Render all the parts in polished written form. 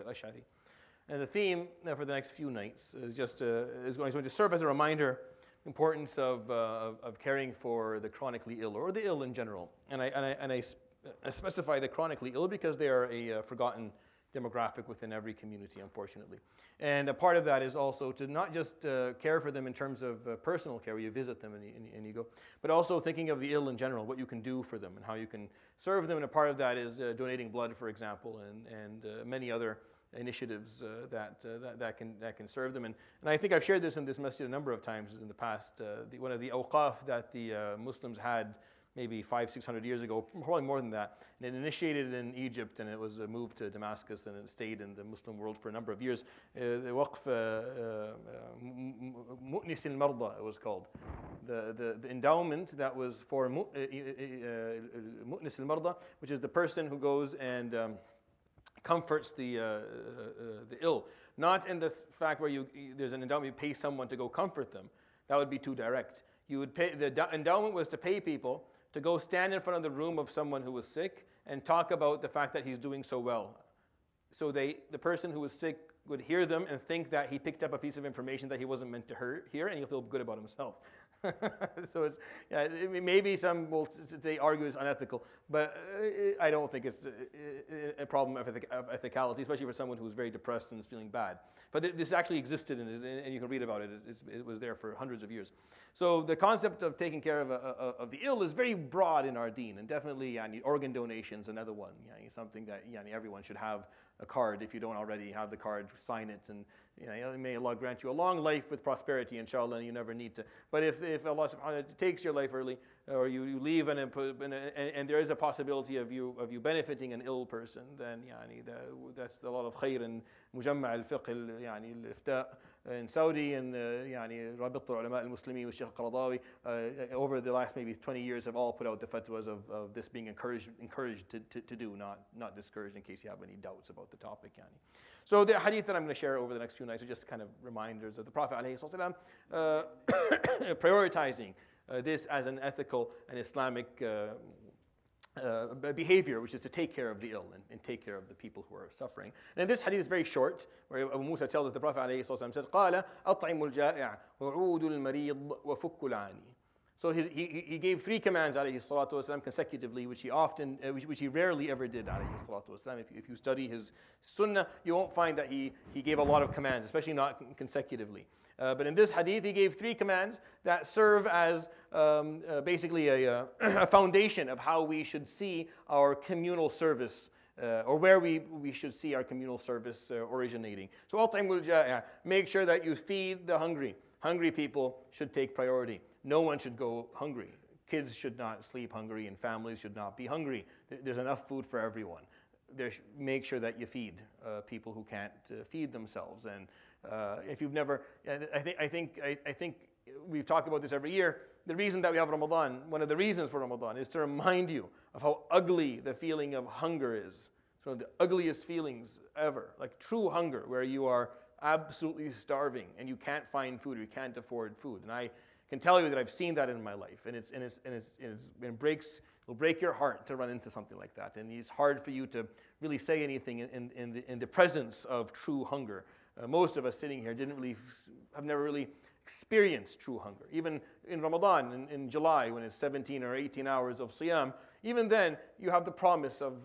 Ash'ari. And the theme for the next few nights is going to serve as a reminder importance of caring for the chronically ill or the ill in general. And I specify the chronically ill because they are a forgotten demographic within every community, unfortunately. And a part of that is also to not just care for them in terms of personal care, where you visit them and you go, but also thinking of the ill in general, what you can do for them and how you can serve them. And a part of that is donating blood, for example, and many other initiatives that can serve them. And I think I've shared this in this masjid a number of times in the past. One of the awqaf that the Muslims had maybe 500-600 years ago, probably more than that. And it initiated in Egypt, and it was moved to Damascus, and it stayed in the Muslim world for a number of years. The waqf Mu'nis al-Marda, it was called. The endowment that was for Mu'nis al-Marda, which is the person who goes and comforts the ill. Not in the fact where there's an endowment, you pay someone to go comfort them. That would be too direct. You would pay, the endowment was to pay people to go stand in front of the room of someone who was sick and talk about the fact that he's doing so well. So the person who was sick would hear them and think that he picked up a piece of information that he wasn't meant to hear, and he'll feel good about himself. So maybe some will argue it's unethical, but I don't think it's a problem of ethicality, especially for someone who's very depressed and is feeling bad. But this actually existed, and you can read about it. It was there for hundreds of years. So the concept of taking care of the ill is very broad in our deen, and definitely organ donations, another one. Something that everyone should have a card. If you don't already have the card, sign it, and may Allah grant you a long life with prosperity, inshallah, and you never need to. But if Allah subhanahu wa ta'ala takes your life early, or you leave and there is a possibility of you benefiting an ill person, then that's a lot of khair. And Mujamma al-Fiqh al-Ifta in Saudi, and Rabit al-Ulama al-Muslimin with Sheikh Qaradawi over the last maybe 20 years have all put out the fatwas of this being encouraged to do, not discouraged, in case you have any doubts about the topic. So the hadith that I'm going to share over the next few nights are just kind of reminders of the Prophet ﷺ prioritizing this as an ethical and Islamic behavior, which is to take care of the ill and take care of the people who are suffering. And this hadith is very short, where Abu Musa tells us the Prophet ﷺ said, قَالَ أَطْعِمُ الْجَائِعَ وَعُودُ الْمَرِيض وَفُكُّ الْعَانِي. So he gave 3 commands alayhi salatu wasalam consecutively, which he rarely ever did alayhi salatu wasalam. If you study his sunnah, you won't find that he gave a lot of commands, especially not consecutively. But in this hadith, he gave 3 commands that serve as basically a foundation of how we should see our communal service, or where we should see our communal service originating. So, أَطْعِمُ الْجَائِعَ, make sure that you feed the hungry. Hungry people should take priority. No one should go hungry. Kids should not sleep hungry, and families should not be hungry. There's enough food for everyone. Make sure that you feed people who can't feed themselves. And if you've never, I think we've talked about this every year. The reason that we have Ramadan, one of the reasons for Ramadan, is to remind you of how ugly the feeling of hunger is. It's one of the ugliest feelings ever, like true hunger, where you are absolutely starving and you can't find food or you can't afford food. And I can tell you that I've seen that in my life, and it will break your heart to run into something like that. And it's hard for you to really say anything in the presence of true hunger. Most of us sitting here have never really experienced true hunger. Even in Ramadan, in July, when it's 17 or 18 hours of siyam, even then you have the promise of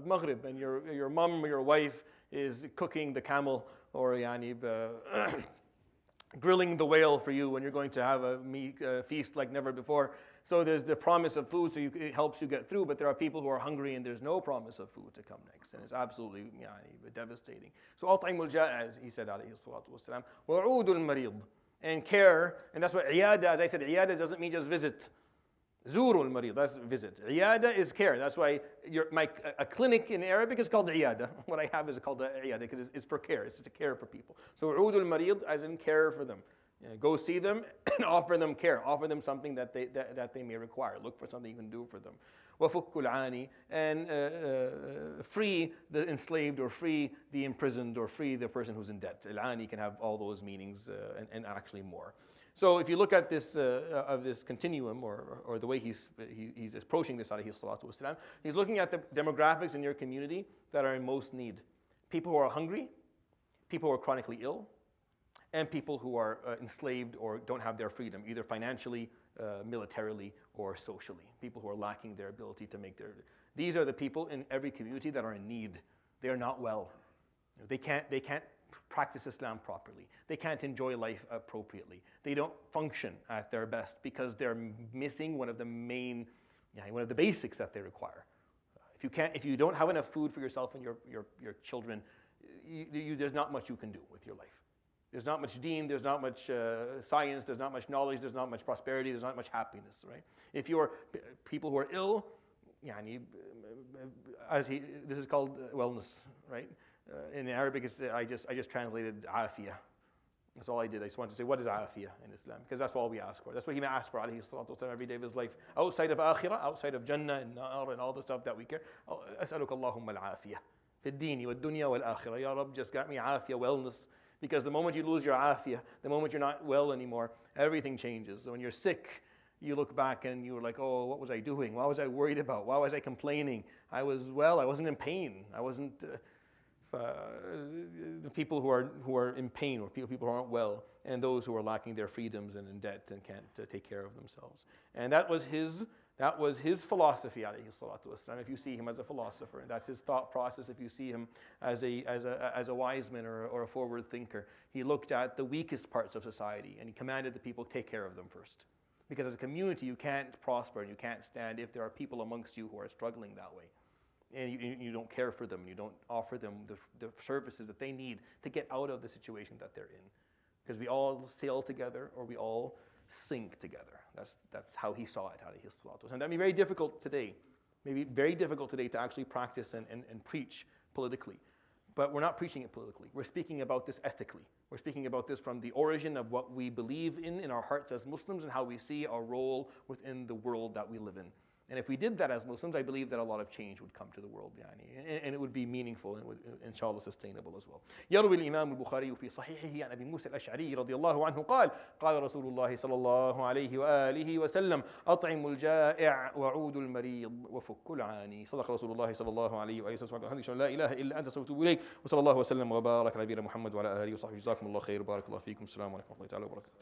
maghrib, and your mom or your wife is cooking the camel, or grilling the whale for you when you're going to have a feast like never before. So there's the promise of food, so it helps you get through. But there are people who are hungry and there's no promise of food to come next, and it's absolutely devastating. So أَطْعِمُ الْجَائِعَ, as he said alayhi salatu wasalam, وَعُودُ الْمَرِيض, and care. And that's what iyada, as I said, iyada doesn't mean just visit. Zurul marid, that's visit. Iyada is care. That's why a clinic in Arabic is called iyada. What I have is called iyada because it's for care. It's to care for people. So udul marid, as in care for them. Go see them and offer them care. Offer them something that they may require. Look for something you can do for them. Wafukul ani, and free the enslaved, or free the imprisoned, or free the person who's in debt. Al-ani can have all those meanings and actually more. So if you look at this of this continuum, or the way he's approaching this alayhi salatu wasalam, he's looking at the demographics in your community that are in most need. People who are hungry, people who are chronically ill, and people who are enslaved or don't have their freedom, either financially, militarily, or socially. People who are lacking their ability to make their... These are the people in every community that are in need. They are not well. They can't practice Islam properly. They can't enjoy life appropriately. They don't function at their best because they're missing one of the basics that they require. If you don't have enough food for yourself and your children, there's not much you can do with your life. There's not much deen, there's not much science, there's not much knowledge, there's not much prosperity, there's not much happiness, right? If you're people who are ill, this is called wellness, right? In Arabic, I just translated afiyah. That's all I did. I just wanted to say, what is afiyah in Islam? Because that's all we ask for. That's what he asked for, alayhi salatu wasalam, every day of his life. Outside of akhirah, outside of jannah and nar and all the stuff that we care. As'aluka Allahumma al-afiyah. Fi ad-dini wa dunya wal akhirah. Ya Rabb, just got me afiyah, wellness. Because the moment you lose your afiyah, the moment you're not well anymore, everything changes. So when you're sick, you look back and you're like, oh, what was I doing? What was I worried about? Why was I complaining? I was well, I wasn't in pain. I wasn't... the people who are in pain, or people who aren't well, and those who are lacking their freedoms and in debt and can't take care of themselves. And that was his philosophy, alayhi salatu wasalam. If you see him as a philosopher, that's his thought process. If you see him as a wise man or a forward thinker, he looked at the weakest parts of society and he commanded the people to take care of them first. Because as a community, you can't prosper and you can't stand if there are people amongst you who are struggling that way. And you don't care for them, you don't offer them the services that they need to get out of the situation that they're in. Because we all sail together or we all sink together. That's how he saw it, alayhi salatu wasalam. And that'd be very difficult today. Maybe very difficult today to actually practice and preach politically. But we're not preaching it politically. We're speaking about this ethically. We're speaking about this from the origin of what we believe in our hearts as Muslims and how we see our role within the world that we live in. And if we did that as Muslims, I believe that a lot of change would come to the world, and it would be meaningful and would, inshallah, sustainable as well. يروي الإمام البخاري في صحيحه عن أبي موسى الأشعري رضي الله عنه قال قال رسول الله صلى الله عليه وآله وسلم أطعموا الجائع وعودوا المريض وفكوا العاني. صدق رسول الله صلى الله عليه وآله وسلم. لا إله إلا أنت أستغفرك وأتوب إليك. وصلى الله وسلم وبارك على نبينا محمد وعلى آله وصحبه. جزاكم الله خير وبارك الله فيكم. السلام عليكم ورحمة الله تعالى وبركاته.